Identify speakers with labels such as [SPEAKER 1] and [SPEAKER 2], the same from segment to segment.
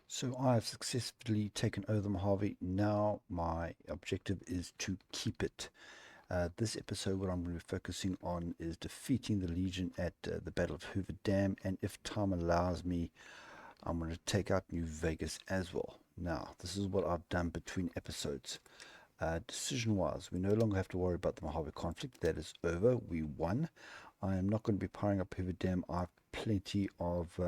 [SPEAKER 1] So I have successfully taken over the Mojave. Now my objective is to keep it. This episode, what I'm going to be focusing on is defeating the Legion at the Battle of Hoover Dam, and if time allows me, I'm going to take out New Vegas as well. Now, this is what I've done between episodes. Decision-wise, we no longer have to worry about the Mojave conflict. That is over. We won. I am not going to be powering up Hoover Dam. I have plenty of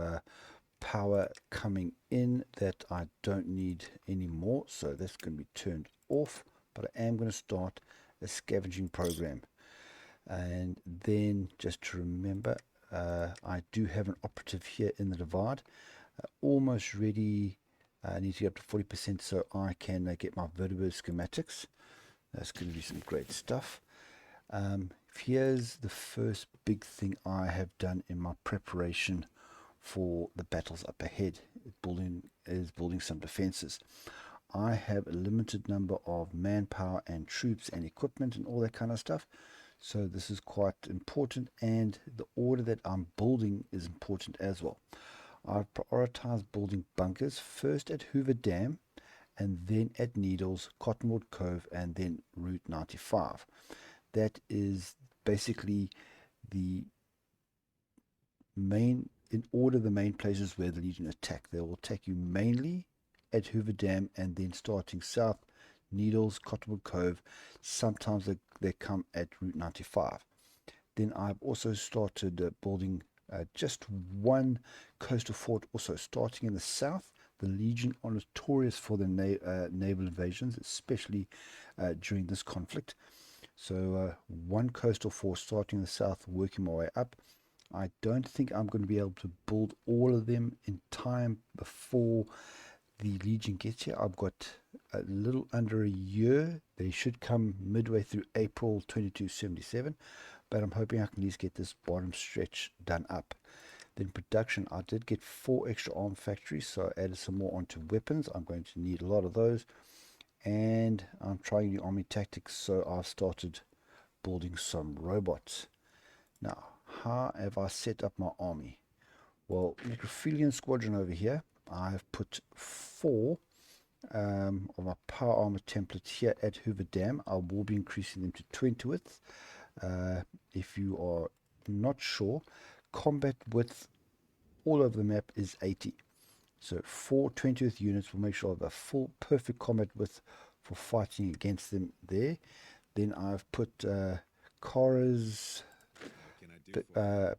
[SPEAKER 1] power coming in that I don't need anymore, so that's going to be turned off. But I am going to start a scavenging program, and then just to remember, I do have an operative here in the divide, almost ready. I need to get up to 40% so I can get my vertibird schematics. That's going to be some great stuff. Here's the first big thing I have done in my preparation for the battles up ahead. Building some defenses. I have a limited number of manpower and troops and equipment and all that kind of stuff, so this is quite important, and the order that I'm building is important as well. I've prioritized building bunkers first at Hoover Dam, and then at Needles, Cottonwood Cove, and then Route 95. That is basically the main, in order, the main places where the Legion attack. They will attack you mainly at Hoover Dam, and then starting south, Needles, Cottonwood Cove. Sometimes they come at Route 95. Then I've also started building just one coastal fort, also starting in the south. The Legion are notorious for their naval invasions, especially during this conflict. So one coastal fort starting in the south, working my way up. I don't think I'm going to be able to build all of them in time before the Legion gets here. I've got a little under a year. They should come midway through April 2277, but I'm hoping I can at least get this bottom stretch done up. Then production, I did get 4 extra arm factories, so I added some more onto weapons. I'm going to need a lot of those, and I'm trying new army tactics, so I've started building some robots. Now, how have I set up my army? Well, Necrophilian squadron over here, I have put 4 of my power armor templates here at Hoover Dam. I will be increasing them to 20 width. If you are not sure, combat width all over the map is 80. So 4 20th units will make sure I have a full perfect combat width for fighting against them there. Then I've put Kara's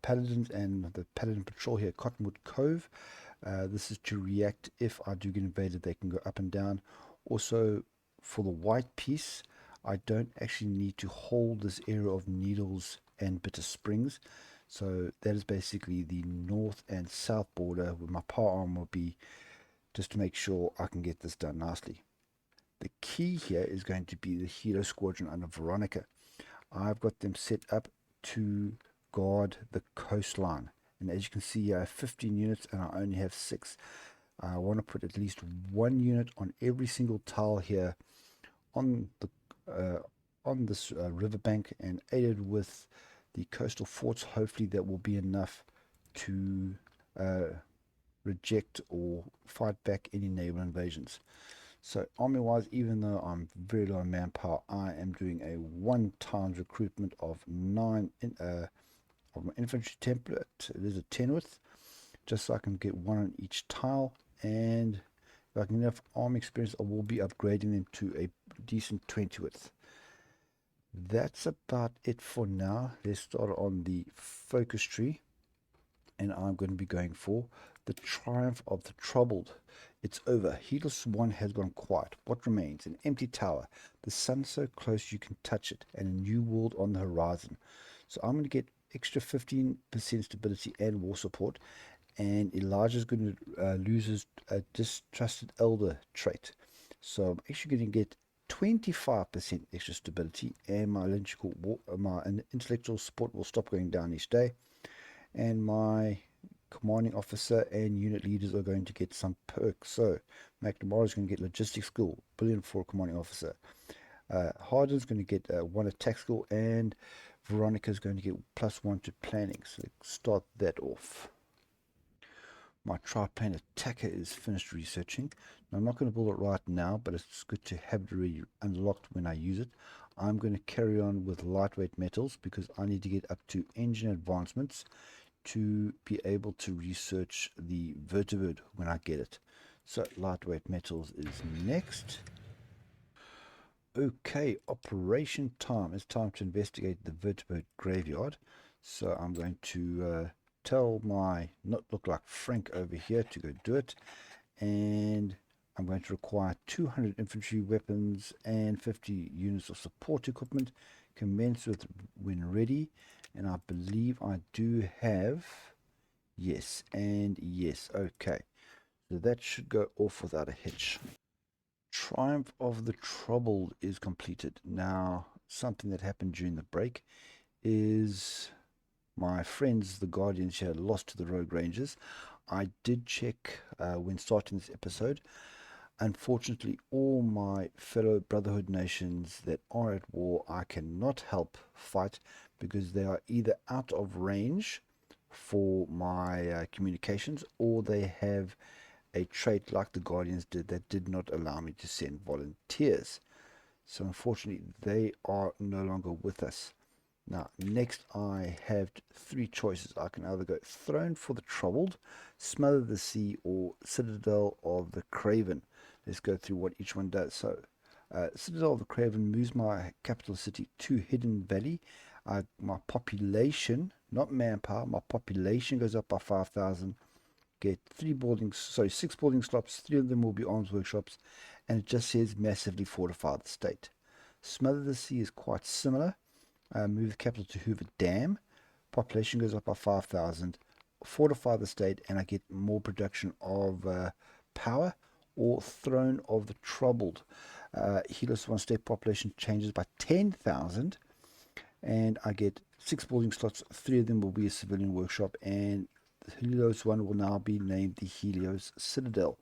[SPEAKER 1] Paladins and the Paladin Patrol here at Cottonwood Cove. This is to react if I do get invaded. They can go up and down. Also, for the white piece, I don't actually need to hold this area of Needles and Bitter Springs. So that is basically the north and south border where my power armor will be, just to make sure I can get this done nicely. The key here is going to be the Hilo Squadron under Veronica. I've got them set up to guard the coastline, and as you can see, I have 15 units and I only have 6. I want to put at least 1 unit on every single tile here on this riverbank, and aided with the coastal forts. Hopefully that will be enough to reject or fight back any naval invasions. So army wise, even though I'm very low on manpower, I am doing a 1 times recruitment of 9 of my infantry template. It is a 10 width, just so I can get 1 on each tile, and if I can get enough army experience, I will be upgrading them to a decent 20 width. That's about it for now. Let's start on the focus tree, and I'm going to be going for the Triumph of the Troubled. It's over. Heedless 1 has gone quiet. What remains? An empty tower. The sun so close you can touch it, and a new world on the horizon. So I'm going to get extra 15% stability and war support, and Elijah's going to lose his distrusted elder trait. So I'm actually going to get 25% extra stability, and my intellectual support will stop going down each day, and my commanding officer and unit leaders are going to get some perks. So McNamara is going to get logistics skill, brilliant for a commanding officer. Harden's going to get 1 attack skill, and Veronica is going to get +1 to planning. So let's start that off. My triplane attacker is finished researching. Now, I'm not going to build it right now, but it's good to have it already unlocked when I use it. I'm going to carry on with lightweight metals because I need to get up to engine advancements to be able to research the vertibird when I get it. So lightweight metals is next. Okay, operation time. It's time to investigate the vertibird graveyard. So I'm going to tell my not look like Frank over here to go do it. And I'm going to require 200 infantry weapons and 50 units of support equipment. Commence with when ready. And I believe I do have yes and yes. Okay, so that should go off without a hitch. Triumph of the Troubled is completed. Now, something that happened during the break is my friends, the Guardians here, lost to the Rogue Rangers. I did check when starting this episode. Unfortunately, all my fellow Brotherhood nations that are at war, I cannot help fight because they are either out of range for my communications or they have a trait like the Guardians did that did not allow me to send volunteers. So unfortunately, they are no longer with us. Now, next I have three choices. I can either go Throne for the Troubled, Smother the Sea, or Citadel of the Craven. Let's go through what each one does. So, Citadel of the Craven moves my capital city to Hidden Valley. My population, not manpower, my population goes up by 5,000. Get six building slots. 3 of them will be arms workshops, and it just says massively fortify the state. Smother the Sea is quite similar. Move the capital to Hoover Dam. Population goes up by 5,000. Fortify the state, and I get more production of power. Or Throne of the Troubled. Helios 1 state population changes by 10,000, and I get 6 building slots. 3 of them will be a civilian workshop, and Helios 1 will now be named the Helios Citadel.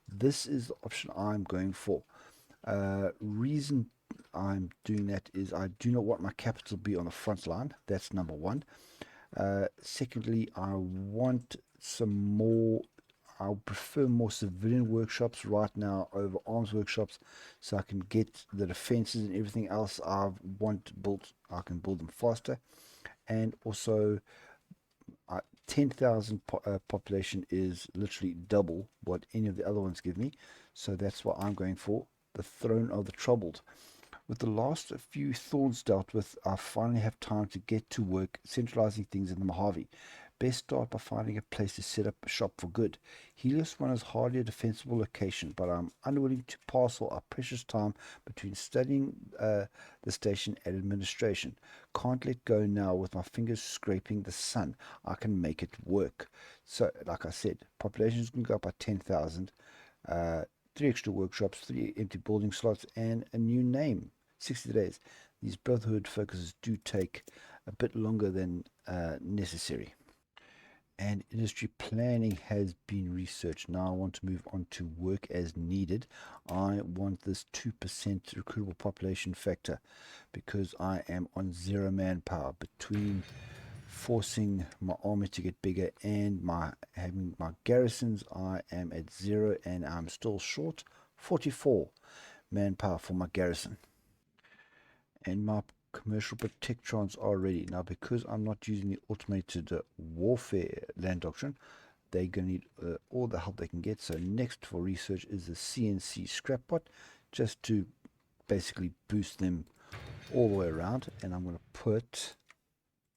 [SPEAKER 1] This is the option I'm going for. Reason I'm doing that is I do not want my capital to be on the front line. That's number one. Secondly, I want some more. I prefer more civilian workshops right now over arms workshops, so I can get the defenses and everything else I want built. I can build them faster, and also 10,000 population is literally double what any of the other ones give me. So that's what I'm going for, the Throne of the Troubled. With the last few thorns dealt with, I finally have time to get to work centralizing things in the Mojave. Best start by finding a place to set up shop for good. Helios 1 is hardly a defensible location, but I'm unwilling to parcel our precious time between studying the station and administration. Can't let go now with my fingers scraping the sun. I can make it work. So, like I said, populations can go up by 10,000. 3 extra workshops, 3 empty building slots, and a new name. 60 days. These Brotherhood focuses do take a bit longer than necessary. And industry planning has been researched. Now I want to move on to work as needed. I want this 2% recruitable population factor because I am on 0 manpower. Between forcing my army to get bigger and having my garrisons, I am at 0 and I'm still short 44 manpower for my garrison. And my commercial protectrons are ready. Now, because I'm not using the automated warfare land doctrine, they're going to need all the help they can get. So next for research is the CNC scrapbot, just to basically boost them all the way around. And I'm going to put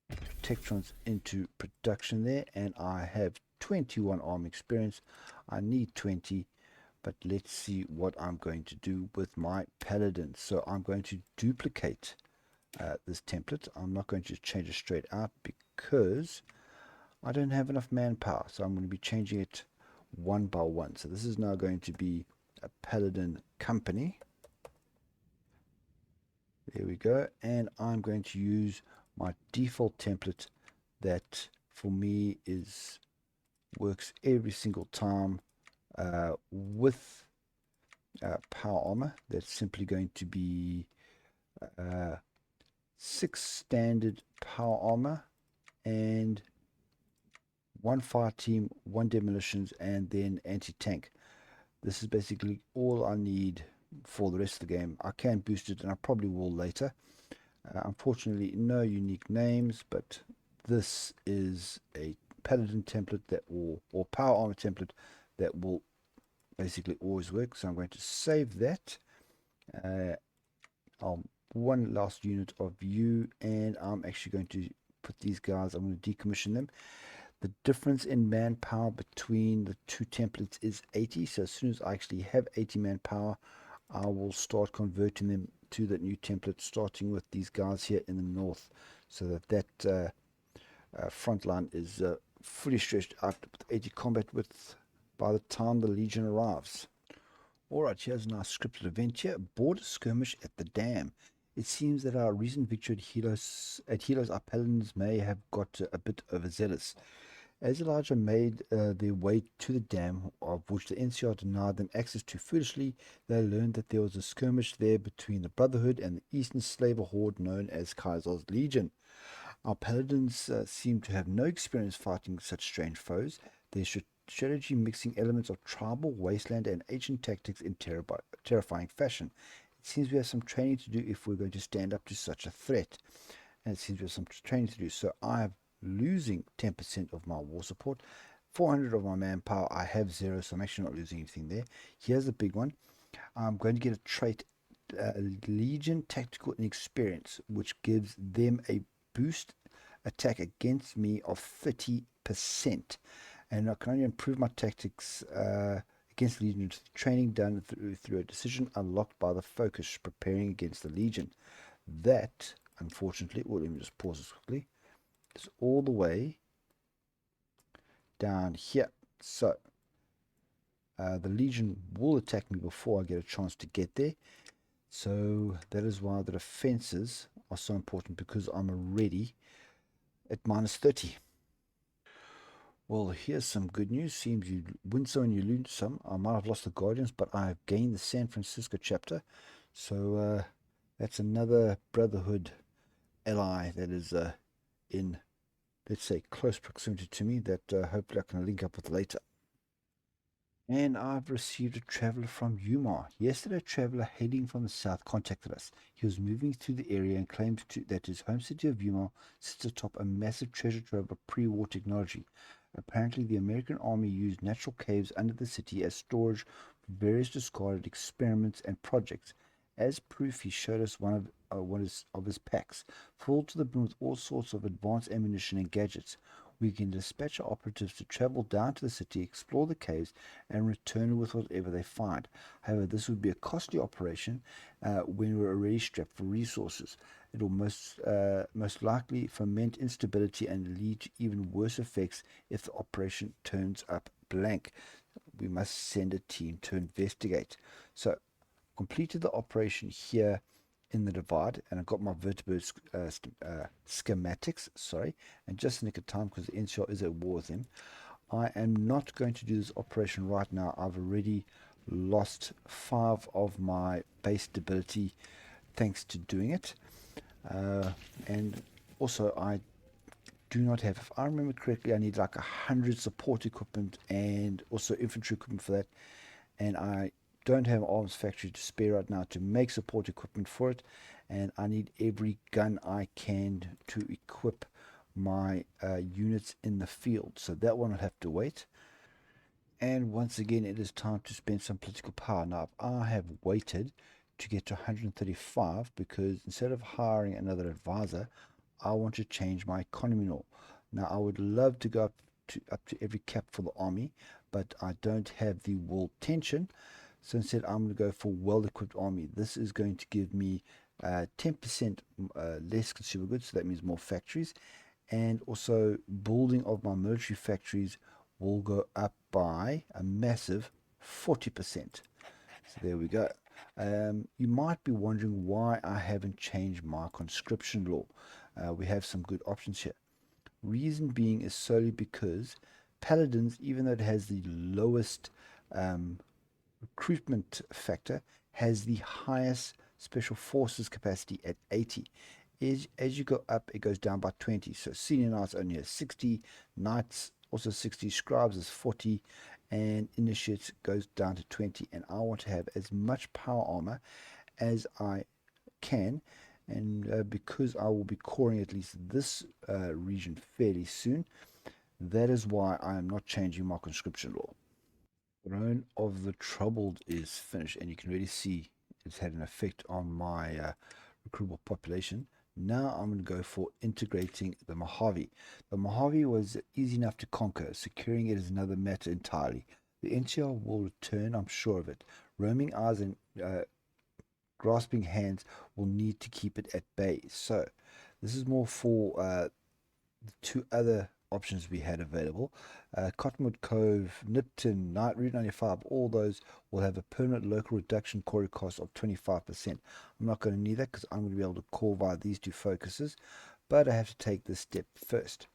[SPEAKER 1] protectrons into production there, and I have 21 arm experience. I need 20, but let's see what I'm going to do with my paladins. So I'm going to duplicate this template. I'm not going to just change it straight out because I don't have enough manpower, so I'm going to be changing it one by one. So this is now going to be a paladin company. There we go. And I'm going to use my default template that for me works every single time with Power Armour. That's simply going to be 6 standard Power Armour and 1 fire team, 1 demolitions, and then anti-tank. This is basically all I need for the rest of the game. I can boost it, and I probably will later. Unfortunately, no unique names, but this is a paladin template that will, or power armor template that will basically always work. So I'm going to save that. I'll one last unit of you, and I'm actually going to put these guys, I'm going to decommission them. The difference in manpower between the two templates is 80. So as soon as I actually have 80 manpower, I will start converting them to the new template, starting with these guys here in the north, so that front line is fully stretched out with 80 combat width by the time the Legion arrives. Alright, here's a nice scripted event here. Border skirmish at the dam. It seems that our recent victory at Helos, our paladins may have got a bit overzealous. As Elijah made their way to the dam, of which the NCR denied them access to foolishly, they learned that there was a skirmish there between the Brotherhood and the Eastern Slaver horde known as Kaiser's Legion. Our paladins seem to have no experience fighting such strange foes. Their strategy mixing elements of tribal, wasteland, and ancient tactics in terrifying fashion. It seems we have some training to do if we're going to stand up to such a threat. And it seems we have some training to do. So I'm losing 10% of my war support. 400 of my manpower. I have 0, so I'm actually not losing anything there. Here's the big one. I'm going to get a trait, Legion Tactical Inexperience, which gives them a boost attack against me of 30%. And I can only improve my tactics against the Legion through training done through a decision unlocked by the focus preparing against the Legion. That, unfortunately, well, let me just pause this quickly, is all the way down here. So the Legion will attack me before I get a chance to get there. So that is why the defenses are so important, because I'm already at minus 30. Well, here's some good news. Seems you win some and you lose some. I might have lost the Guardians, but I have gained the San Francisco chapter. So that's another Brotherhood ally that is in, let's say, close proximity to me that hopefully I can link up with later. And I've received a traveler from Umar. Yesterday, a traveler heading from the south contacted us. He was moving through the area and claimed that his home city of Umar sits atop a massive treasure trove of pre-war technology. Apparently, the American army used natural caves under the city as storage for various discarded experiments and projects. As proof, he showed us one of his packs, filled to the brim with all sorts of advanced ammunition and gadgets. We can dispatch our operatives to travel down to the city, explore the caves, and return with whatever they find. However, this would be a costly operation when we're already strapped for resources. It will most likely foment instability and lead to even worse effects if the operation turns up blank. We must send a team to investigate. So, completed the operation here in the divide, and I got my vertebrate schematics, sorry, and just in the nick of time because the NCR is at war with them. I am not going to do this operation right now. I've already lost 5 of my base stability thanks to doing it. And also I do not have, if I remember correctly, I need like 100 support equipment and also infantry equipment for that. And I don't have arms factory to spare right now to make support equipment for it, and I need every gun I can to equip my units in the field, so that one will have to wait. And once again, it is time to spend some political power. Now, I have waited to get to 135 because instead of hiring another advisor, I want to change my economy law. Now, I would love to go up to every cap for the army, but I don't have the world tension. So instead, I'm going to go for well-equipped army. This is going to give me 10% less consumer goods, so that means more factories. And also, building of my military factories will go up by a massive 40%. So there we go. You might be wondering why I haven't changed my conscription law. We have some good options here. Reason being is solely because Paladins, even though it has the lowest recruitment factor, has the highest special forces capacity at 80. As you go up, it goes down by 20. So senior knights only has 60, knights also 60, scribes is 40, and initiates goes down to 20. And I want to have as much power armor as I can, and because I will be coring at least this region fairly soon, that is why I am not changing my conscription law. Throne of the Troubled is finished, and you can really see it's had an effect on my recruitable population. Now I'm going to go for integrating the Mojave. The Mojave was easy enough to conquer. Securing it is another matter entirely. The NCR will return, I'm sure of it. Roaming eyes and grasping hands will need to keep it at bay. So this is more for the two other options we had available. Cottonwood Cove, Nipton, Route 95, all those will have a permanent local reduction quarry cost of 25%. I'm not going to need that because I'm going to be able to call via these two focuses, but I have to take this step first.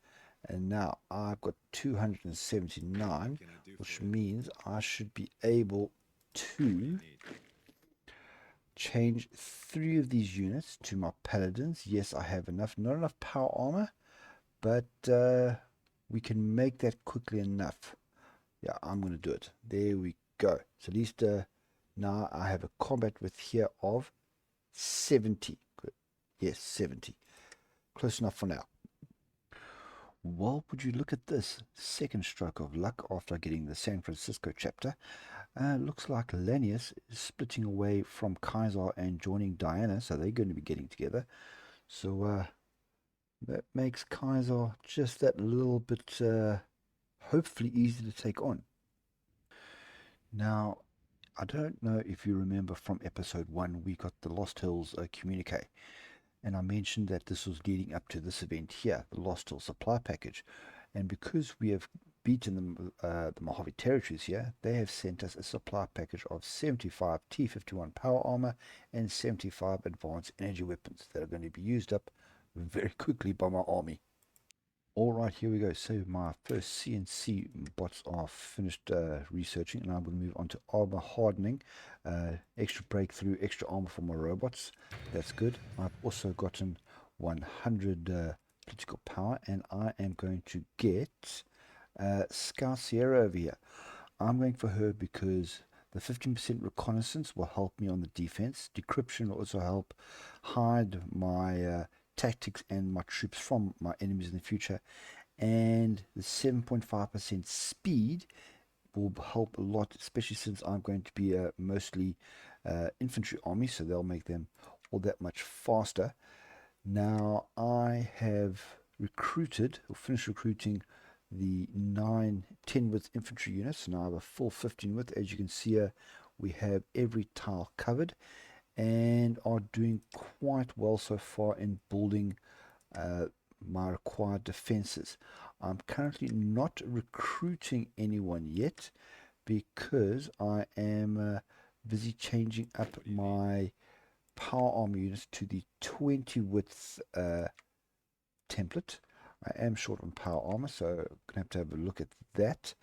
[SPEAKER 1] And now I've got 279, which means I should be able to change 3 of these units to my paladins. Yes, I have enough, not enough power armor, but we can make that quickly enough. Yeah, I'm going to do it. There we go. So at least now I have a combat width here of 70. Good. Yes, 70. Close enough for now. Well, would you look at this? Second stroke of luck after getting the San Francisco chapter. Looks like Lanius is splitting away from Kaiser and joining Diana, so they're going to be getting together. So that makes Kaiser just that little bit hopefully easy to take on. Now, I don't know if you remember from episode 1, we got the Lost Hills communique. And I mentioned that this was leading up to this event here, the Lost Hills supply package. And because we have beaten the Mojave Territories here, they have sent us a supply package of 75 T-51 power armor and 75 advanced energy weapons that are going to be used up very quickly by my army. Alright, here we go. So my first CNC bots are finished researching, and I'm going to move on to armor hardening. Extra breakthrough, extra armor for my robots. That's good. I've also gotten 100 political power, and I am going to get Scout Sierra over here. I'm going for her because the 15% reconnaissance will help me on the defense. Decryption will also help hide my tactics and my troops from my enemies in the future, and the 7.5% speed will help a lot, especially since I'm going to be a mostly infantry army, so they'll make them all that much faster. Now I have recruited or finished recruiting the 10 width infantry units. Now I have a full 15 width. As you can see here, we have every tile covered and are doing quite well so far in building my required defenses. I'm currently not recruiting anyone yet because I am busy changing up my power armor units to the 20 width template. I am short on power armor, so I'm going to have a look at that.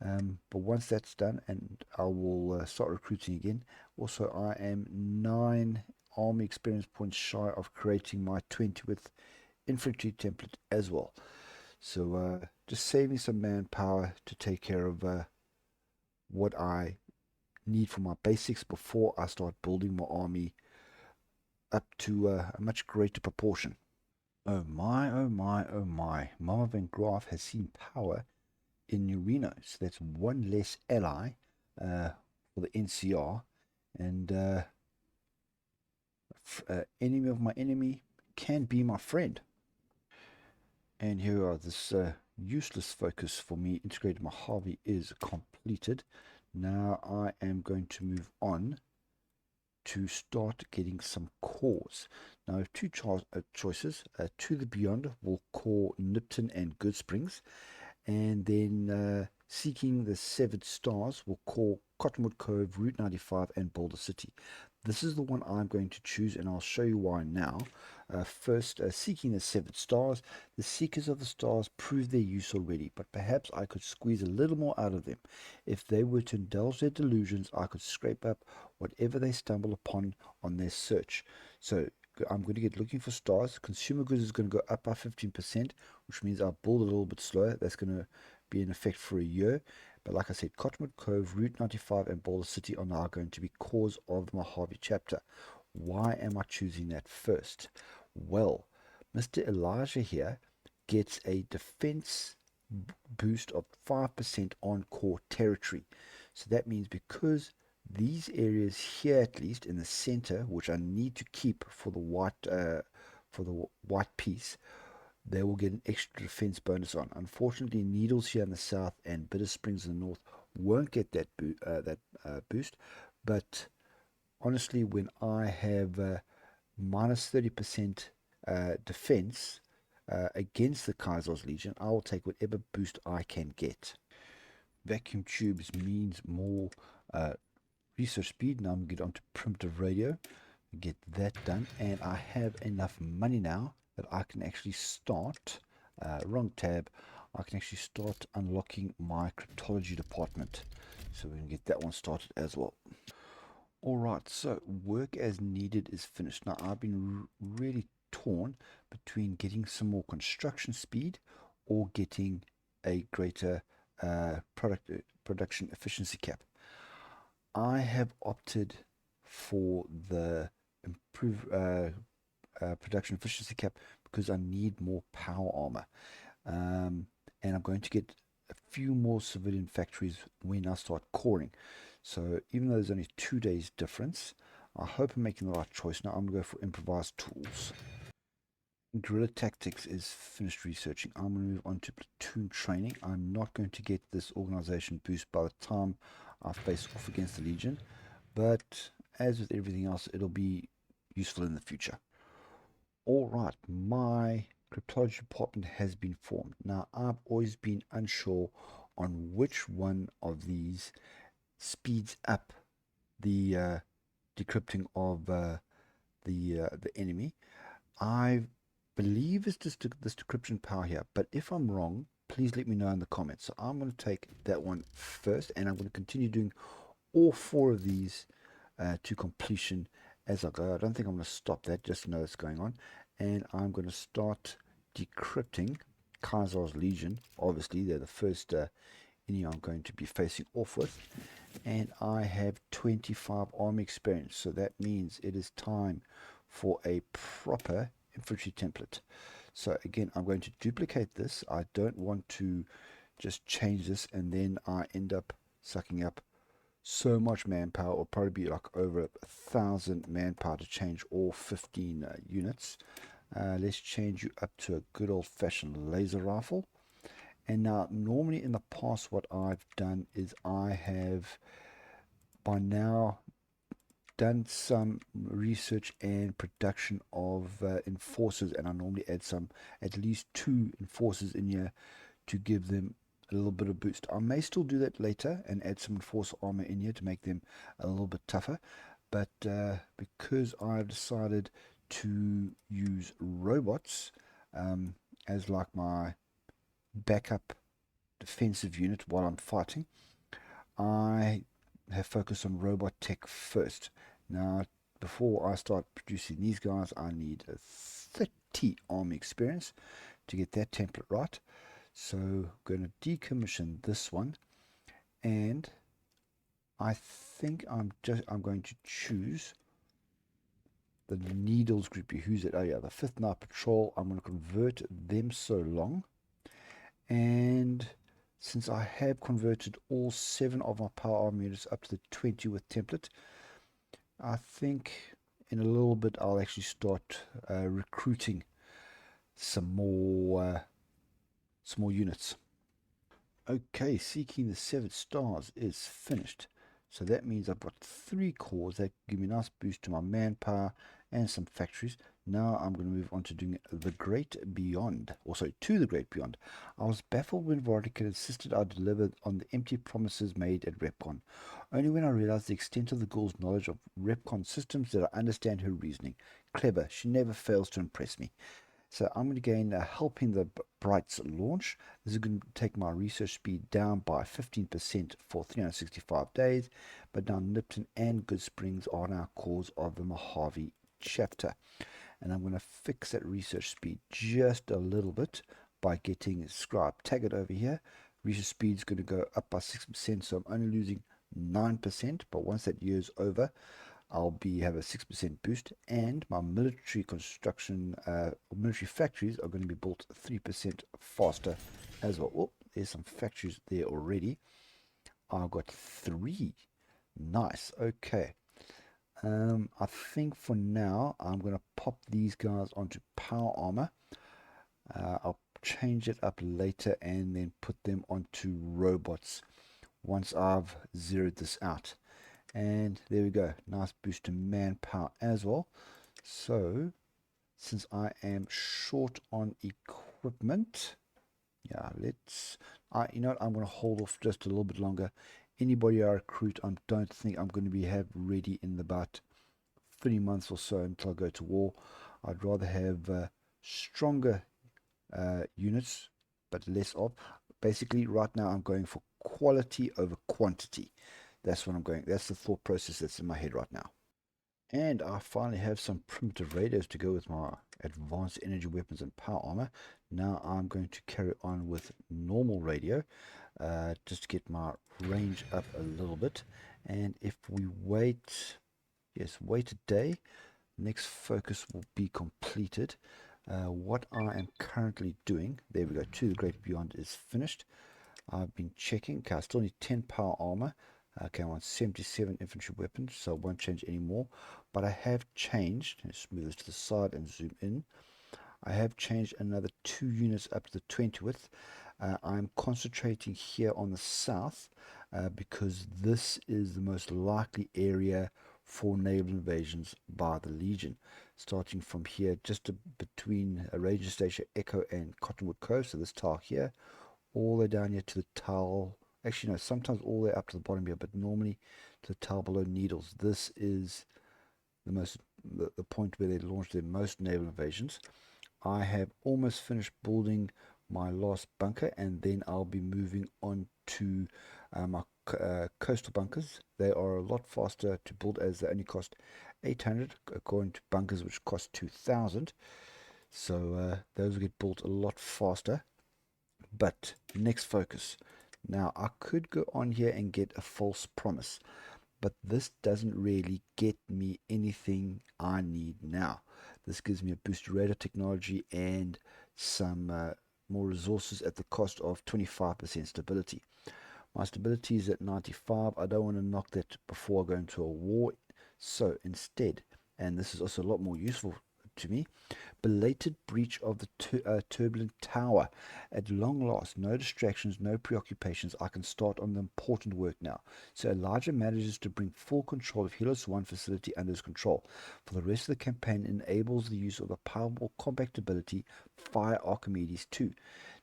[SPEAKER 1] But once that's done, and I will start recruiting again. Also, I am 9 army experience points shy of creating my 20 width infantry template as well. So just saving some manpower to take care of what I need for my basics before I start building my army up to a much greater proportion. Oh my, oh my, oh my. Mama Van Graaf has seen power in Ureno, so that's one less ally for the NCR, and enemy of my enemy can be my friend. And here are this useless focus for me. Integrated Mojave is completed. Now I am going to move on to start getting some cores. Now I have two choices. To the Beyond will core Nipton and Goodsprings, and then Seeking the Severed Stars will call Cottonwood Cove, Route 95, and Boulder City. This is the one I'm going to choose, and I'll show you why now. First, Seeking the Severed Stars. The Seekers of the Stars prove their use already, but perhaps I could squeeze a little more out of them. If they were to indulge their delusions, I could scrape up whatever they stumble upon on their search. So I'm going to get looking for stars. Consumer goods is going to go up by 15%, which means I'll build a little bit slower. That's going to be in effect for a year. But like I said, Cottonwood Cove, Route 95 and Boulder City are now going to be cause of the Mojave chapter. Why am I choosing that first? Well, Mr. Elijah here gets a defense boost of 5% on core territory. So that means because these areas here, at least in the center, which I need to keep for the white piece, they will get an extra defense bonus on. Unfortunately, Needles here in the south and Bitter Springs in the north won't get that boost. But honestly, when I have minus 30% defense against the Kaiser's Legion, I will take whatever boost I can get. Vacuum tubes means more research speed. Now I'm going to get onto primitive radio, get that done, and I have enough money now that I can actually start, wrong tab, I can actually start unlocking my cryptology department. So we can get that one started as well. Alright, so work as needed is finished. Now I've been really torn between getting some more construction speed or getting a greater production efficiency cap. I have opted for the improved production efficiency cap because I need more power armor, and I'm going to get a few more civilian factories when I start coring. So even though there's only 2 days difference, I hope I'm making the right choice. Now I'm going to go for improvised tools. Guerrilla tactics is finished researching. I'm going to move on to platoon training. I'm not going to get this organization boost by the time I face off against the Legion, but as with everything else, it'll be useful in the future. Alright, my cryptology department has been formed. Now, I've always been unsure on which one of these speeds up the decrypting of the enemy. I believe it's just this decryption power here, but if I'm wrong, please let me know in the comments. So I'm going to take that one first, and I'm going to continue doing all 4 of these to completion as I go. I don't think I'm going to stop that, just to know what's going on. And I'm going to start decrypting Kaiser's Legion. Obviously, they're the first enemy I'm going to be facing off with. And I have 25 army experience, so that means it is time for a proper infantry template. So again, I'm going to duplicate this. I don't want to just change this and then I end up sucking up so much manpower. It'll probably be like over 1,000 manpower to change all 15 units. Let's change you up to a good old-fashioned laser rifle. And now, normally in the past, what I've done is I have by now done some research and production of enforcers, and I normally add at least 2 enforcers in here to give them a little bit of boost. I may still do that later and add some enforcer armor in here to make them a little bit tougher, but because I've decided to use robots as like my backup defensive unit while I'm fighting, I have focused on robot tech first. Now, before I start producing these guys, I need a 30 army experience to get that template right. So I'm going to decommission this one, and I think I'm going to choose the Needles group. Who's it? Oh yeah, the 5th Night Patrol. I'm going to convert them so long, and since I have converted all 7 of my power armor units up to the 20 with template, I think in a little bit I'll actually start recruiting some more units. Okay, Seeking the 7 Stars is finished. So that means I've got 3 cores that give me a nice boost to my manpower and some factories. Now I'm going to move on to doing the Great Beyond. Also, to the Great Beyond. I was baffled when Vortica insisted I delivered on the empty promises made at RepCon. Only when I realized the extent of the girl's knowledge of RepCon systems did I understand her reasoning. Clever, she never fails to impress me. So I'm going to gain helping the Brights launch. This is going to take my research speed down by 15% for 365 days. But now Nipton and Good Springs are now cause of the Mojave Chapter. And I'm going to fix that research speed just a little bit by getting Scribe Taggart over here Research speed is going to go up by 6%, so I'm only losing 9%, but once that year is over, I'll have a 6% boost, and my military construction, military factories are going to be built 3% faster as well. Oh, there's some factories there already. I've got 3. Nice. Okay. I think for now, I'm going to pop these guys onto Power Armour. I'll change it up later and then put them onto robots once I've zeroed this out. And there we go. Nice boost to manpower as well. So, since I am short on equipment, yeah, you know what, I'm going to hold off just a little bit longer. Anybody I recruit, I don't think I'm going to have ready in about 3 months or so until I go to war. I'd rather have stronger units, but less of. Basically, right now I'm going for quality over quantity. That's what I'm going. That's the thought process that's in my head right now. And I finally have some primitive radios to go with my advanced energy weapons and power armor. Now I'm going to carry on with normal radio, just to get my range up a little bit. And if we wait, yes, wait a day, next focus will be completed. What I am currently doing, there we go, To the Great Beyond is finished. I've been checking. Okay, I still need 10 power armor. Okay, I want 77 infantry weapons, so I won't change anymore. But I have changed. Let's move this to the side and zoom in. I have changed another 2 units up to the 20th. I'm concentrating here on the south because this is the most likely area for naval invasions by the Legion. Starting from here, just between Ranger Station Echo and Cottonwood Cove, so this tile here, all the way down here to the tile. Actually, no, sometimes all the way up to the bottom here, but normally to the tile below Needles. This is the point where they launch their most naval invasions. I have almost finished building my last bunker, and then I'll be moving on to my coastal bunkers. They are a lot faster to build as they only cost 800, according to bunkers which cost 2,000. So those will get built a lot faster. But next focus. Now I could go on here and get a false promise, but this doesn't really get me anything I need now. This gives me a boosted radar technology and some more resources at the cost of 25% stability. My stability is at 95. I don't want to knock that before I go into a war. So instead, and this is also a lot more useful to me, belated breach of the turbulent tower. At long last, no distractions, no preoccupations. I can start on the important work now. So Elijah manages to bring full control of Helios 1 facility under his control. For the rest of the campaign, enables the use of the powerful compact ability Fire Archimedes 2.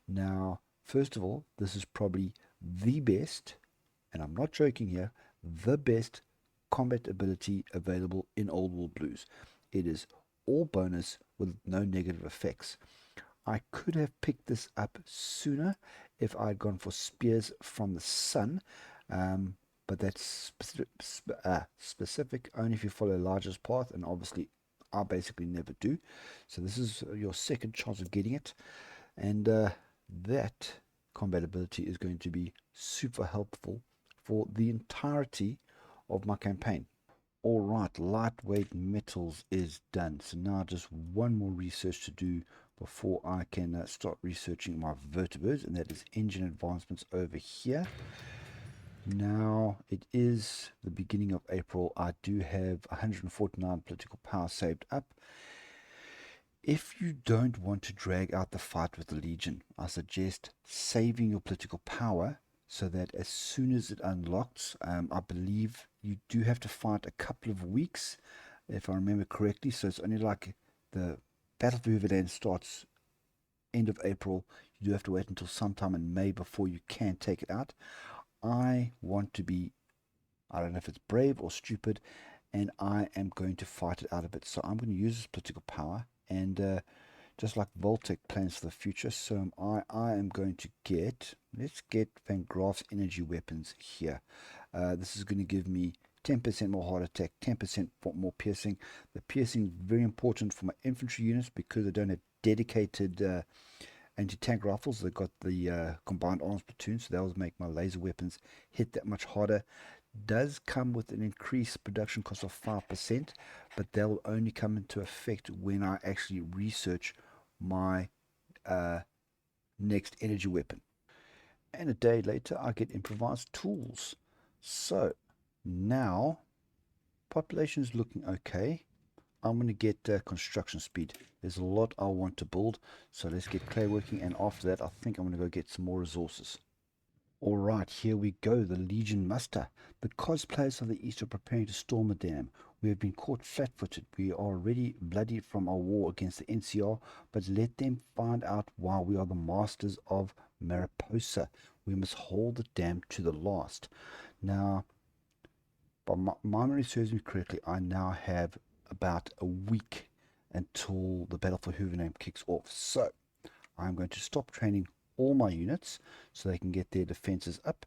[SPEAKER 1] Now, first of all, this is probably the best, and I'm not joking here, the best combat ability available in Old World Blues. It is all bonus with no negative effects. I could have picked this up sooner if I had gone for spears from the sun, but that's specific only if you follow Elijah's path, and obviously I basically never do. So this is your second chance of getting it, and that combat ability is going to be super helpful for the entirety of my campaign. Alright, lightweight metals is done. So now just one more research to do before I can start researching my vertebrates, and that is engine advancements over here. Now it is the beginning of April. I do have 149 political power saved up. If you don't want to drag out the fight with the Legion, I suggest saving your political power so that as soon as it unlocks, I believe you do have to fight a couple of weeks, if I remember correctly. So it's only like the Battle of Hoover Dam starts end of April. You do have to wait until sometime in May before you can take it out. I want to be, I don't know if it's brave or stupid, and I am going to fight it out a bit. So I'm going to use this political power, and just like Voltec plans for the future, so I am going to get, let's get Van Graaf's energy weapons here. This is going to give me 10% more heart attack, 10% more piercing. The piercing is very important for my infantry units because I don't have dedicated anti-tank rifles. They've got the combined arms platoon, so that will make my laser weapons hit that much harder. Does come with an increased production cost of 5%, but that will only come into effect when I actually research my next energy weapon. And a day later, I get improvised tools. So now population is looking okay. I'm going to get construction speed. There's a lot I want to build, so let's get clay working, and after that I think I'm going to go get some more resources. Alright, here we go, the Legion muster. The cosplayers of the East are preparing to storm the dam. We have been caught flat-footed. We are already bloody from our war against the NCR, but let them find out why we are the masters of Mariposa. We must hold the dam to the last. Now, but my memory serves me correctly, I now have about a week until the Battle for Hoover Dam kicks off. So I'm going to stop training all my units so they can get their defenses up.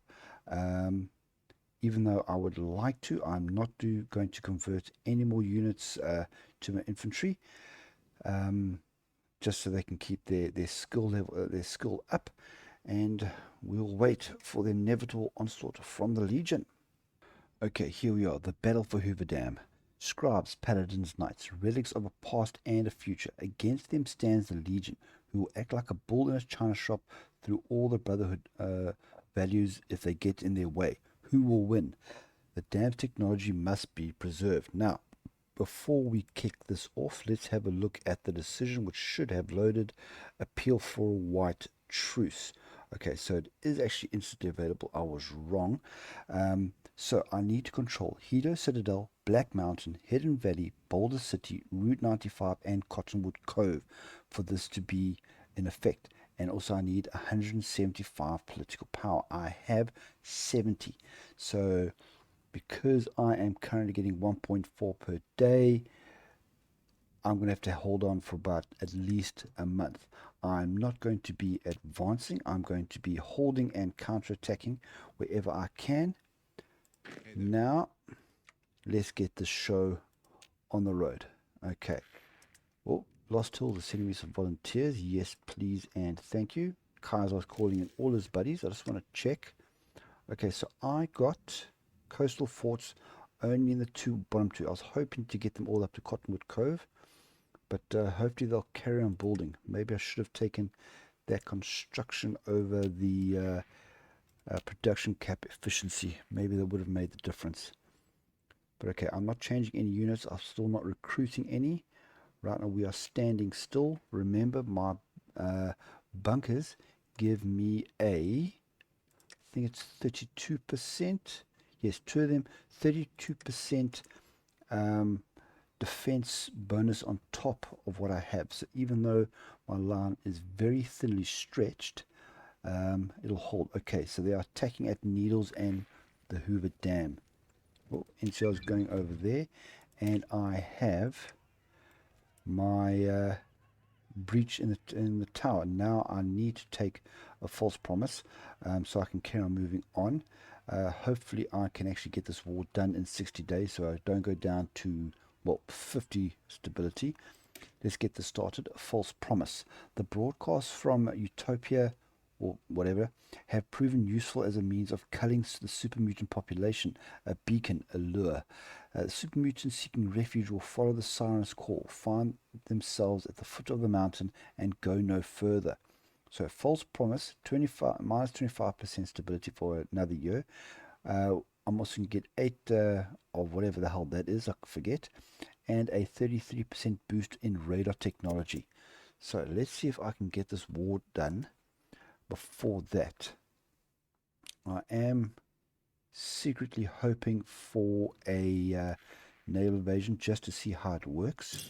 [SPEAKER 1] Even though I would like to, I'm not going to convert any more units to my infantry, just so they can keep their skill level, their skill up, and we'll wait for the inevitable onslaught from the Legion. Okay, here we are, the Battle for Hoover Dam. Scribes, paladins, knights, relics of a past and a future. Against them stands the Legion, who will act like a bull in a china shop through all the Brotherhood values if they get in their way. Who will win? The dam's technology must be preserved. Now, before we kick this off, let's have a look at the decision, which should have loaded. Appeal for a white truce. Okay, so it is actually instantly available. I was wrong. So I need to control Hedo Citadel, Black Mountain, Hidden Valley, Boulder City, Route 95, and Cottonwood Cove for this to be in effect. And also I need 175 political power. I have 70. So because I am currently getting 1.4 per day, I'm going to have to hold on for about at least a month. I'm not going to be advancing. I'm going to be holding and counterattacking wherever I can. Now, let's get the show on the road. Okay. Oh, lost tools, sending me some volunteers. Yes, please and thank you. Kaiser's calling in all his buddies. I just want to check. Okay, so I got coastal forts only in the bottom two. I was hoping to get them all up to Cottonwood Cove, but hopefully they'll carry on building. Maybe I should have taken that construction over the production cap efficiency. Maybe that would have made the difference. But okay, I'm not changing any units. I'm still not recruiting any. Right now we are standing still. Remember, my bunkers give me I think it's 32%. Yes, two of them, 32% defense bonus on top of what I have. So even though my line is very thinly stretched, it'll hold. Okay, so they are attacking at Needles and the Hoover Dam. Well, NCR is going over there, and I have my breach in the tower. Now I need to take a false promise, so I can carry on moving on. Hopefully I can actually get this war done in 60 days, so I don't go down to, well, 50 stability. Let's get this started. A false promise. The broadcasts from Utopia or whatever have proven useful as a means of culling the super mutant population, a beacon, a lure. Super mutants seeking refuge will follow the siren's call, find themselves at the foot of the mountain, and go no further. So false promise, minus 25% stability for another year. I'm also going to get 8 of whatever the hell that is, I forget, and a 33% boost in radar technology. So let's see if I can get this war done before that. I am secretly hoping for a naval invasion just to see how it works.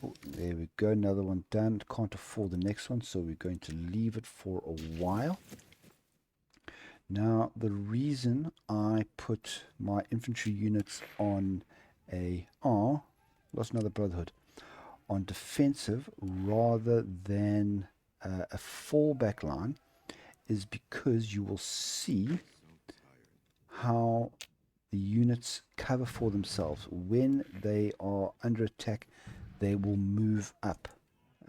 [SPEAKER 1] Oh, there we go, another one done. Can't afford the next one, so we're going to leave it for a while. Now, the reason I put my infantry units on lost another Brotherhood, on defensive rather than a fallback line is because you will see how the units cover for themselves. When they are under attack, they will move up.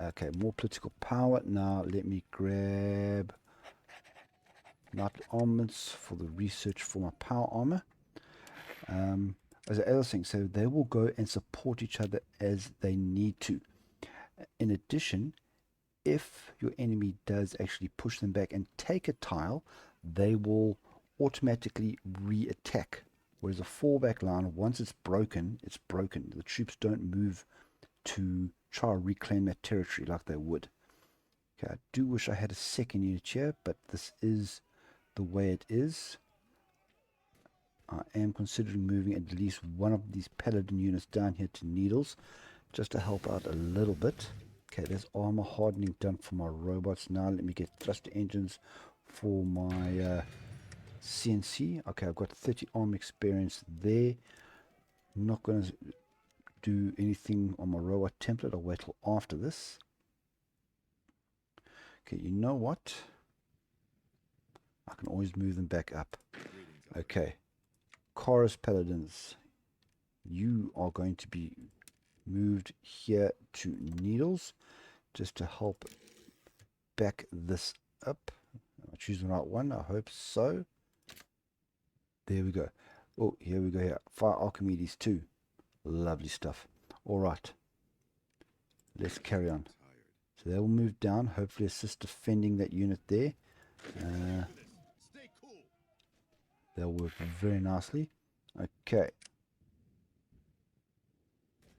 [SPEAKER 1] Okay, more political power. Now let me grab light armaments for the research for my power armor. As I was saying, so they will go and support each other as they need to. In addition, if your enemy does actually push them back and take a tile, they will automatically re-attack. Whereas a fallback line, once it's broken, it's broken. The troops don't move to try to reclaim that territory like they would. Okay, I do wish I had a second unit here, but this is the way it is. I am considering moving at least one of these paladin units down here to Needles, just to help out a little bit. Okay, there's armor hardening done for my robots. Now let me get thruster engines for my CNC. Okay, I've got 30 armor experience there. Not going to do anything on my robot template. I'll wait till after this. Okay, you know what? I can always move them back up. Okay. Chorus Paladins, you are going to be moved here to Needles just to help back this up. I'll choose the right one, I hope so. There we go. Oh, here we go here. Fire Archimedes 2. Lovely stuff. Alright. Let's carry on. So they will move down, hopefully assist defending that unit there. They'll work very nicely. Okay.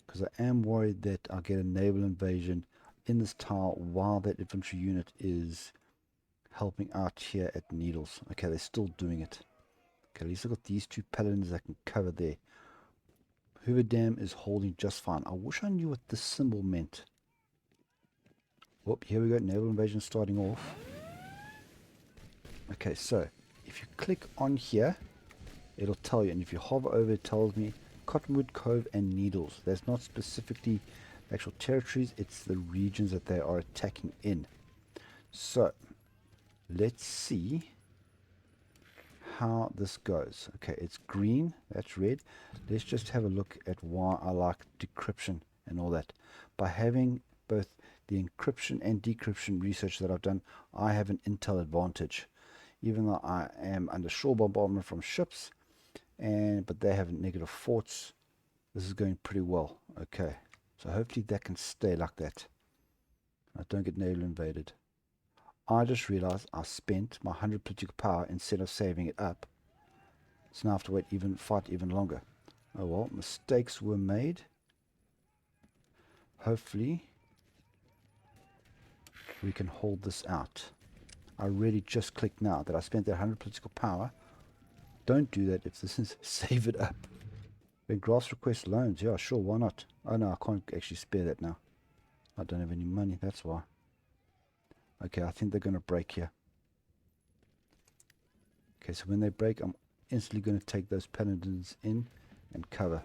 [SPEAKER 1] Because I am worried that I'll get a naval invasion in this tile while that infantry unit is helping out here at Needles. Okay, they're still doing it. Okay, at least I've got these two paladins I can cover there. Hoover Dam is holding just fine. I wish I knew what this symbol meant. Whoop, here we go. Naval invasion starting off. Okay, so if you click on here, it'll tell you. And if you hover over, it tells me Cottonwood Cove and Needles. That's not specifically actual territories. It's the regions that they are attacking in. So let's see how this goes. Okay, it's green, that's red. Let's just have a look at why I like decryption and all that. By having both the encryption and decryption research that I've done, I have an intel advantage. Even though I am under shore bombardment from ships, but they have negative forts, this is going pretty well. Okay, so hopefully that can stay like that. I don't get naval invaded. I just realized I spent my 100 political power instead of saving it up. So now I have to fight even longer. Oh well, mistakes were made. Hopefully we can hold this out. I really just clicked now that I spent that 100 political power. Don't do that if this is save it up. When grass request loans, yeah, sure, why not? Oh no, I can't actually spare that now. I don't have any money, that's why. Okay, I think they're going to break here. Okay, so when they break, I'm instantly going to take those paladins in and cover.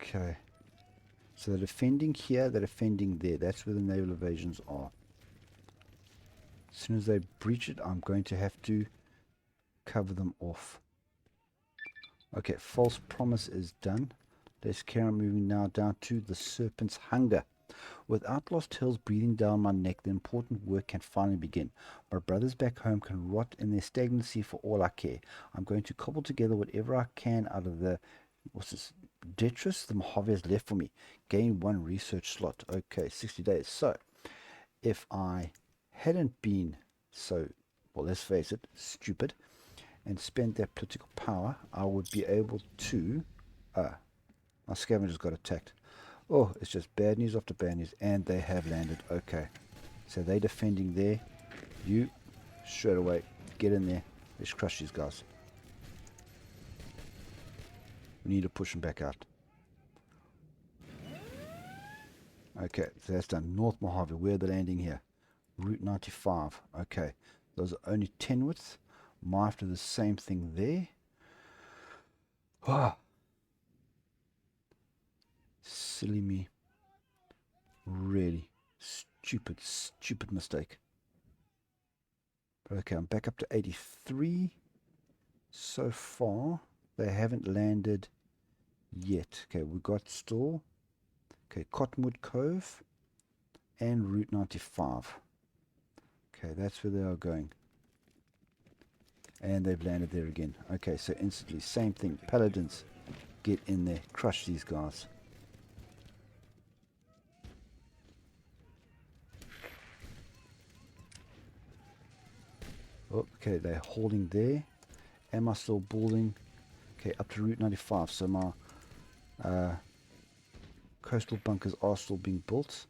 [SPEAKER 1] Okay. So they're defending here, they're defending there. That's where the naval evasions are. As soon as they breach it, I'm going to have to cover them off. Okay, false promise is done. Let's carry on moving now down to the Serpent's Hunger. With Outlaw's tales breathing down my neck, the important work can finally begin. My brothers back home can rot in their stagnancy for all I care. I'm going to cobble together whatever I can out of the... What's this? Detritus the Mojave has left for me. Gain 1 research slot. Okay, 60 days. So, if I hadn't been so, well, let's face it, stupid, and spent that political power, I would be able to... my scavengers got attacked. Oh, it's just bad news after bad news. And they have landed. Okay. So they're defending there. You, straight away, get in there. Let's crush these guys. We need to push them back out. Okay, so that's done. North Mojave, where they're landing here. Route 95. Okay. Those are only 10 widths. Might have to do the same thing there. Ah. Silly me. Really stupid mistake. But okay, I'm back up to 83. So far, they haven't landed yet. Okay, we got still, okay, Cottonwood Cove and Route 95. Okay, that's where they are going. And they've landed there again. Okay, so instantly, same thing. Paladins, get in there. Crush these guys. Oh, okay, they're holding there. Am I still building? Okay, up to Route 95. So my coastal bunkers are still being built.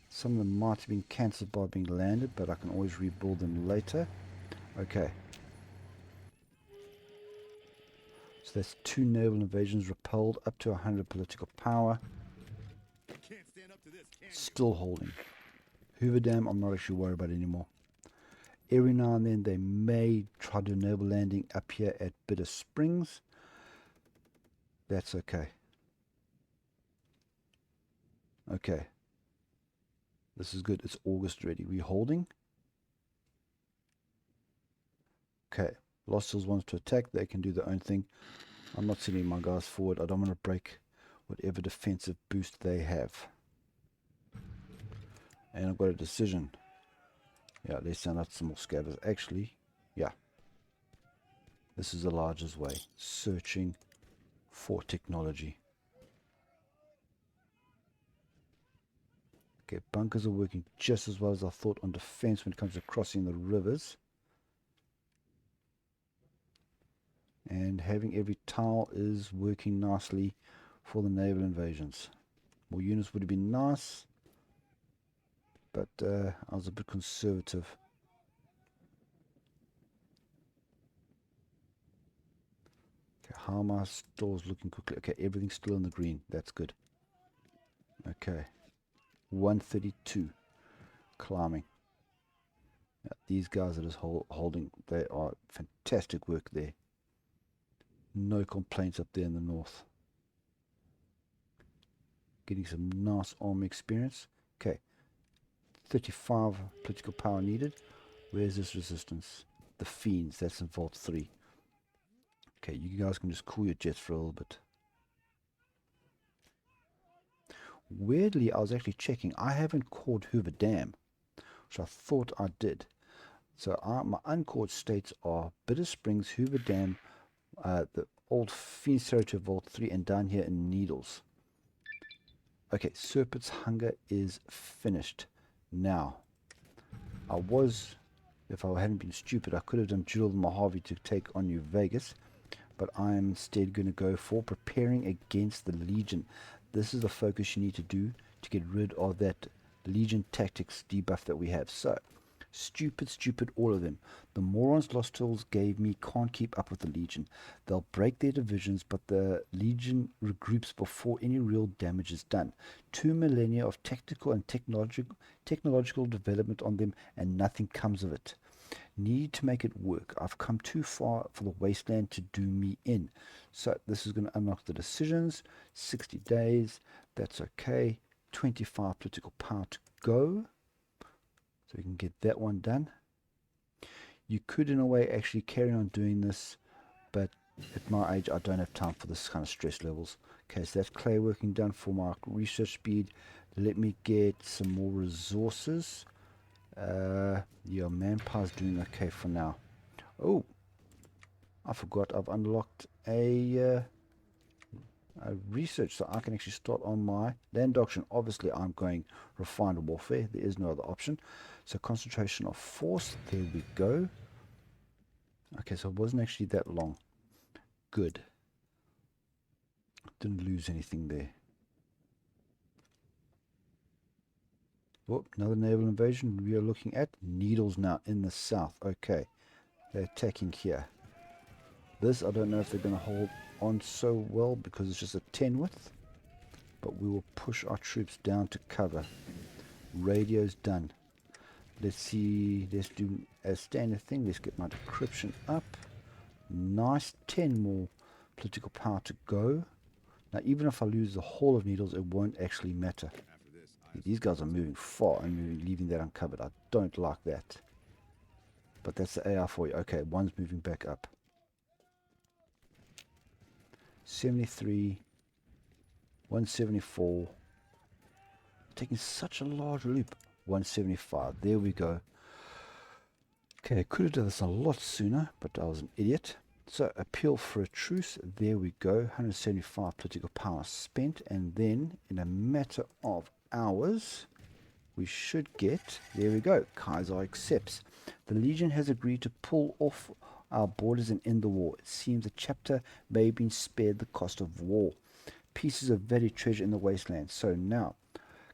[SPEAKER 1] Some of them might have been cancelled by being landed, but I can always rebuild them later. Okay. So that's 2 naval invasions repelled, up to 100 political power. Still holding. Hoover Dam, I'm not actually worried about anymore. Every now and then they may try to do a naval landing up here at Bitter Springs. That's okay. Okay. This is good. It's August already. We're holding. Okay. Lost Hills wants to attack. They can do their own thing. I'm not sending my guys forward. I don't want to break whatever defensive boost they have. And I've got a decision. Yeah, let's send out some more scabbers. Actually, yeah. This is the largest way. Searching for technology. Okay, bunkers are working just as well as I thought on defense when it comes to crossing the rivers. And having every tile is working nicely for the naval invasions. More units would have been nice, but I was a bit conservative. Okay, how are my stores looking quickly? Okay, everything's still in the green. That's good. Okay, 132 climbing. Yeah, these guys are just holding. They are fantastic work there. No complaints up there in the north. Getting some nice army experience. Okay, 35 political power needed. Where's this resistance? The Fiends, that's in Vault 3. Okay, you guys can just cool your jets for a little bit. Weirdly, I was actually checking. I haven't caught Hoover Dam, which I thought I did. So my uncaught states are Bitter Springs, Hoover Dam, the old Fiends Territory Vault 3, and down here in Needles. Okay, Serpent's Hunger is finished. Now, if I hadn't been stupid, I could have done Jewel of Mojave to take on New Vegas, but I am instead going to go for preparing against the Legion. This is the focus you need to do to get rid of that Legion tactics debuff that we have. So, stupid, all of them. The morons Lost Hills gave me can't keep up with the Legion. They'll break their divisions, but the Legion regroups before any real damage is done. 2 millennia of tactical and technological development on them, and nothing comes of it. Need to make it work. I've come too far for the wasteland to do me in. So this is going to unlock the decisions. 60 days. That's okay. 25 political power to go. So we can get that one done. You could, in a way, actually carry on doing this, but at my age, I don't have time for this kind of stress levels. Okay, so that's clay working done for my research speed. Let me get some more resources. Yeah, manpower's doing okay for now. Oh, I forgot I've unlocked a research, so I can actually start on my land doctrine. Obviously, I'm going refined warfare. There is no other option. So concentration of force. There we go. Okay, so it wasn't actually that long. Good. Didn't lose anything there. Oh, another naval invasion. We are looking at Needles now in the south. Okay, they're attacking here. This, I don't know if they're going to hold on so well because it's just a 10 width, but we will push our troops down to cover. Radio's done. Let's see, let's do a standard thing. Let's get my decryption up. Nice, 10 more political power to go. Now, even if I lose the whole of Needles, it won't actually matter. These guys are moving far and leaving that uncovered. I don't like that. But that's the AR for you. Okay, one's moving back up. 73. 174. Taking such a large loop. 175. There we go. Okay, I could have done this a lot sooner, but I was an idiot. So, appeal for a truce. There we go. 175 political power spent. And then, in a matter of hours, we should get... There we go. Kaiser accepts. The Legion has agreed to pull off our borders and end the war. It seems the chapter may have been spared the cost of war. Pieces of valued treasure in the wasteland. So now,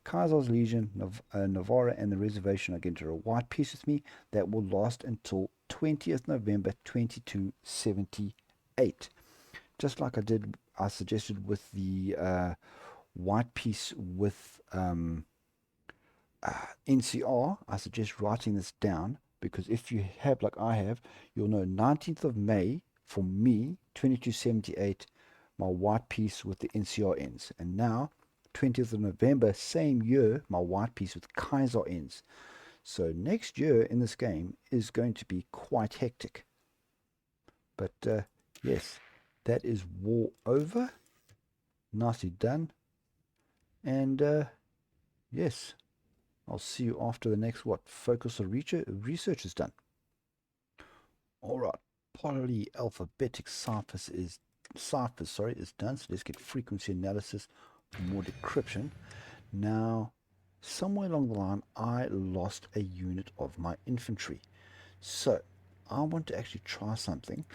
[SPEAKER 1] Kaiser's Legion, Navarra, and the reservation are going to do a white peace with me that will last until 20th November 2278. Just like I suggested with the white peace with NCR, I suggest writing this down, because if you have, like I have, you'll know 19th of May, for me, 2278, my white peace with the NCR ends. And now, 20th of November, same year, my white peace with Kaiser ends. So next year in this game is going to be quite hectic. But yes, that is war over. Nicely done. And yes, I'll see you after the next focus or research is done. Alright, polyalphabetic ciphers is done. So let's get frequency analysis, more decryption. Now, somewhere along the line, I lost a unit of my infantry. So, I want to actually try something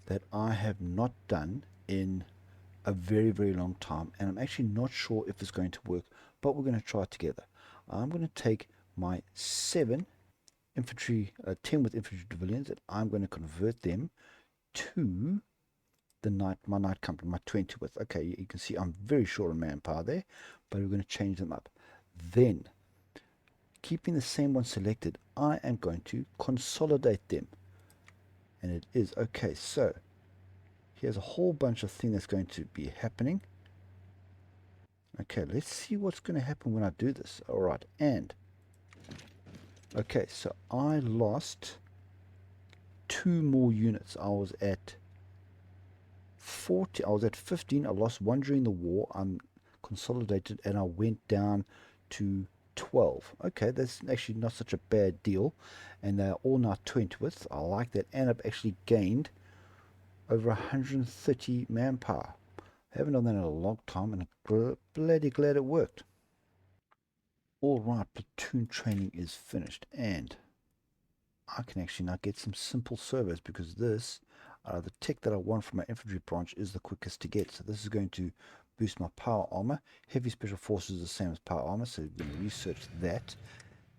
[SPEAKER 1] that I have not done in a very, very long time. And I'm actually not sure if it's going to work, but we're going to try it together. I'm going to take my 7 infantry, 10 with infantry civilians, and I'm going to convert them to my night company, my 20 with. Okay, you can see I'm very short on manpower there, but we're going to change them up. Then, keeping the same one selected, I am going to consolidate them. And it is, okay, so here's a whole bunch of things that's going to be happening. Okay, let's see what's going to happen when I do this. Alright, and okay, so I lost 2 more units. I was at 40, I was at 15. I lost 1 during the war. I'm consolidated and I went down to 12. Okay, that's actually not such a bad deal. And they're all now 20th. I like that. And I've actually gained over 130 manpower. I haven't done that in a long time, and I'm bloody glad it worked. Alright, platoon training is finished, and I can actually now get some simple servos, because this, the tech that I want from my infantry branch is the quickest to get. So this is going to boost my power armor. Heavy special forces is the same as power armor, so we're going to research that.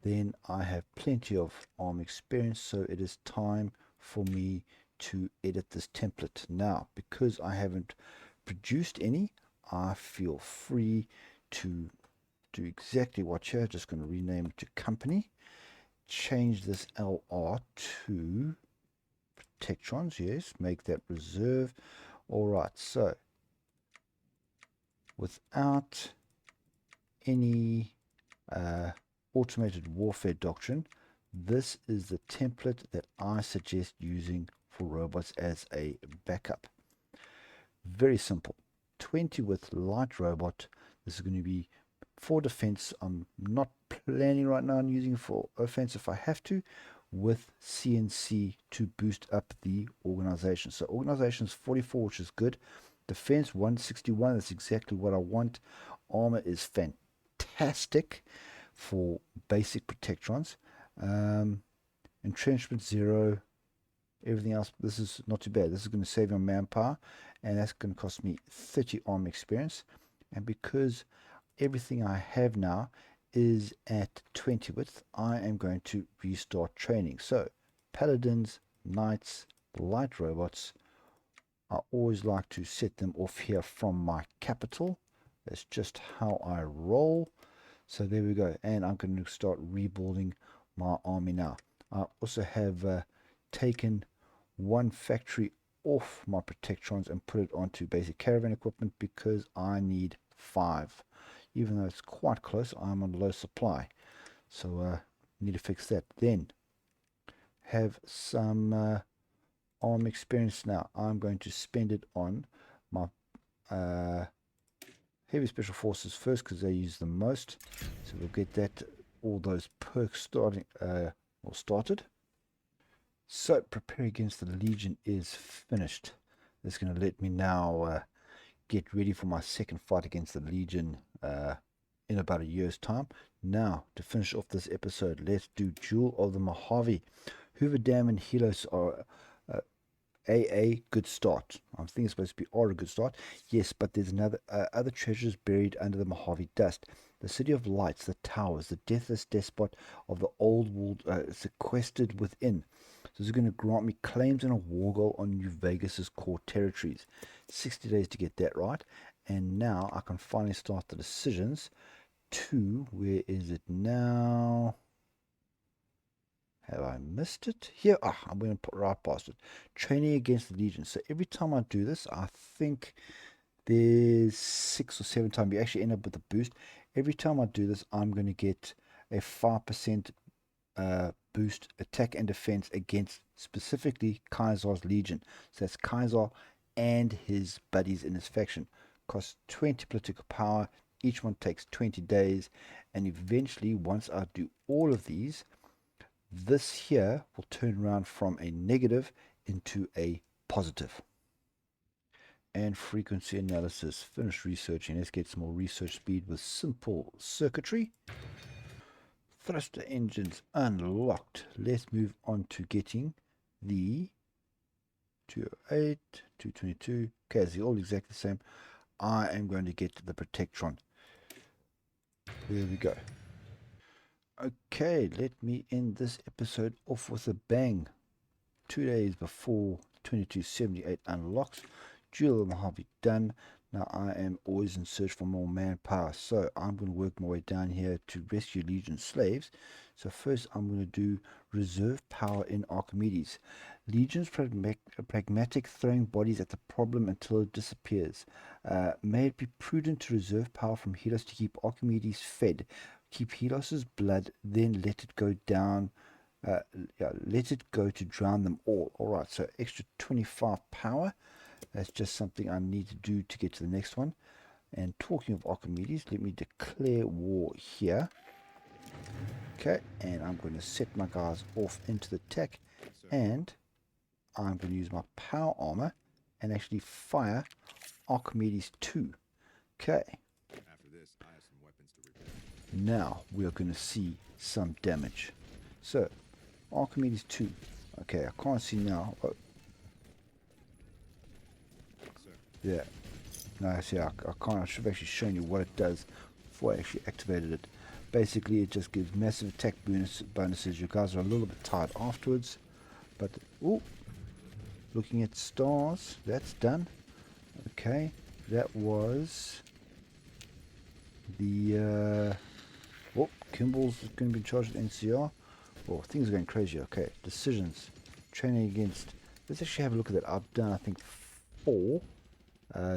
[SPEAKER 1] Then I have plenty of arm experience, so it is time for me to edit this template. Now, because I haven't produced any, I feel free to do exactly what here. Just going to rename it to company. Change this LR to Protectrons. Yes, make that reserve. Alright, so without any automated warfare doctrine, this is the template that I suggest using for robots as a backup. Very simple. 20 with light robot. This is going to be for defense. I'm not planning right now on using it for offense if I have to, with CNC to boost up the organization. So organization is 44, which is good. Defense 161, that's exactly what I want. Armor is fantastic for basic protectrons. Entrenchment 0. Everything else, this is not too bad. This is going to save on manpower, and that's going to cost me 30 arm experience. And because everything I have now is at 20 width, I am going to restart training. So paladins, knights, light robots, I always like to set them off here from my capital. That's just how I roll. So there we go, and I'm going to start rebuilding my army now. I also have taken 1 factory off my protectrons and put it onto basic caravan equipment, because I need 5. Even though it's quite close, I'm on low supply, so need to fix that. Then have some arm experience. Now I'm going to spend it on my Heavy Special Forces first because they use the most. So we'll get that, all those perks starting, or started. So prepare against the Legion is finished. That's going to let me now get ready for my second fight against the Legion in about a year's time. Now, to finish off this episode, let's do Jewel of the Mojave. Hoover Dam and Helios are AA, good start. I'm thinking it's supposed to be R, a good start. Yes, but there's another other treasures buried under the Mojave dust. The City of Lights, the towers, the deathless despot of the old world sequestered within. So this is going to grant me claims and a war goal on New Vegas's core territories. 60 days to get that right. And now I can finally start the decisions to, where is it now? Have I missed it? Here, I'm going to put right past it. Training against the Legion. So every time I do this, I think there's 6 or 7 times. You actually end up with a boost. Every time I do this, I'm going to get a 5% boost attack and defense against specifically Kaiser's Legion. So that's Kaiser and his buddies in his faction. Costs 20 political power. Each one takes 20 days. And eventually, once I do all of these, this here will turn around from a negative into a positive. And frequency analysis. Finish researching. Let's get some more research speed with simple circuitry. Thruster engines unlocked. Let's move on to getting the 208, 222. Okay, they're all exactly the same. I am going to get the Protectron. There we go. Okay, let me end this episode off with a bang. 2 days before 2278 unlocks. Jewel of Mojave done. Now I am always in search for more manpower, so I'm going to work my way down here to rescue Legion slaves. So first I'm going to do reserve power in Archimedes. Legion's pragmatic, throwing bodies at the problem until it disappears. May it be prudent to reserve power from Helios to keep Archimedes fed. Keep Helios's blood, then let it go down. Let it go to drown them all. Alright, so extra 25 power. That's just something I need to do to get to the next one. And talking of Archimedes, let me declare war here. Okay, and I'm going to set my guys off into the tech. And I'm going to use my Power Armour and actually fire Archimedes 2. Okay. Now we are going to see some damage. So, Archimedes 2. Okay, I can't see now. Oh. Yeah. No, see, I can't. I should have actually shown you what it does before I actually activated it. Basically, it just gives massive attack bonuses. You guys are a little bit tired afterwards. But, oh, looking at stars. That's done. Okay. That was the... oh, Kimball's going to be charged with NCR. Oh, things are going crazy. Okay, decisions. Training against... let's actually have a look at that. I've done, I think, 4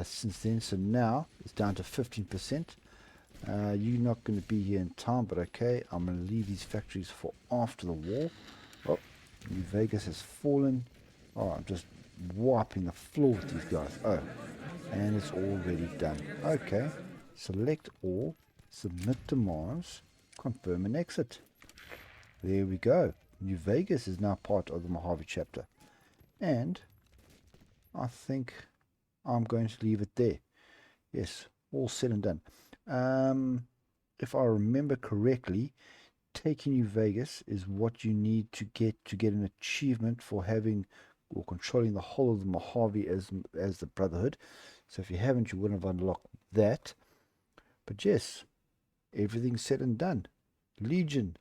[SPEAKER 1] since then. So now it's down to 15%. You're not going to be here in time, but okay. I'm going to leave these factories for after the war. Oh, New Vegas has fallen. Oh, I'm just wiping the floor with these guys. Oh, and it's already done. Okay, select all, submit demands, confirm and exit. There we go. New Vegas is now part of the Mojave Chapter. And I think I'm going to leave it there. Yes, all said and done. If I remember correctly, taking New Vegas is what you need to get an achievement for having or controlling the whole of the Mojave as the Brotherhood. So if you haven't, you wouldn't have unlocked that. But yes, everything's said and done. Legion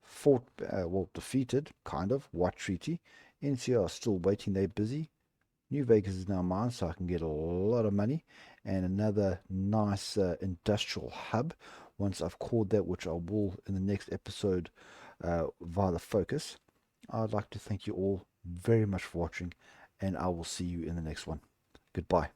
[SPEAKER 1] fought, well, defeated, kind of. White Treaty. NCR still waiting, they're busy. New Vegas is now mine, so I can get a lot of money and another nice industrial hub once I've called that, which I will in the next episode via the focus. I'd like to thank you all very much for watching, and I will see you in the next one. Goodbye.